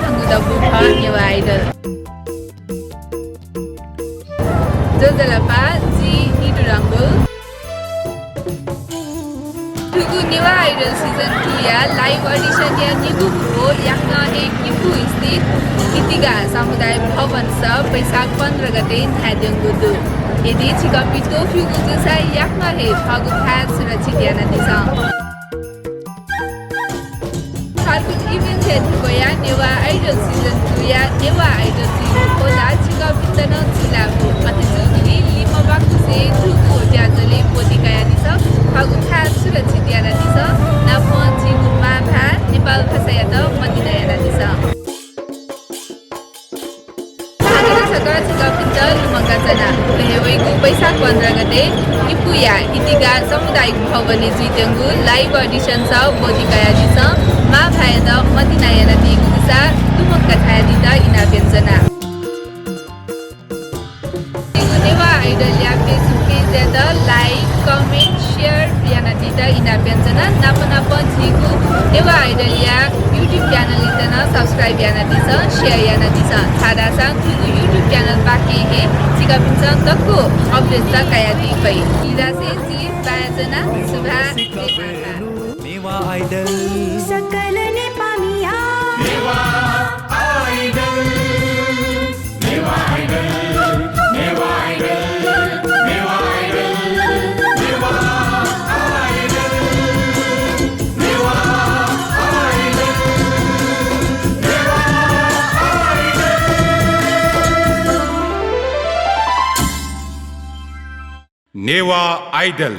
한국다 Newa idol जोजलपा जी निडुरङ्गु Tugu Newa idol season 2 या live audition या निगुको यहाँ हे किपु स्थित इतिगा सामुदायिक भवन स वैशाख 15 गते न्याद्यङ्गुदु यदि छिकपिटको फ्युगु जुसा यहाँ हे फगु थात सुरक्षित याना दिसा Harvard event ya Newa idol season 2 या नेवा आइडल सीजन को ला छिकपिटन जिल्लाको अतिजुगि लिमबाकु से ठुको ज्याजले पोदिकाया दिसा फगु थात सुरक्षित याना दिसा नाफोन जिगुमा भा नेपाल भाषा यात मदिना याना दिसा सगळा छिकपिटल मंगाजना हेवैको वैशाख 15 गते इपुया इतिगा सामुदायिक भवनले जितेंगु लाइभ ऑडिशन छ पोदिकाया दिसा मा भायद मदिना याना दिगु दिसा तुमक्का थाया दिदा इना व्यञ्जना नेवा आइडल या फेसबुक पेज यात लाइक कमेन्ट शेयर याना दिदा इना व्यञ्जना नापनाप जिगु नेवा आइडल या युट्युब च्यानल इतना सब्स्क्राइब याना दिसा शेयर याना दिसा थादा सांग युट्युब च्यानल बाकी हे जिका पिन्छ तक्को अपडेट सा काया दि पै इदा से जी बाजना सुभा नेवा आइडल सकल ने पामिया Newa idol Newa idol Newa idol Newa idol Newa idol Newa idol Newa idol Newa idol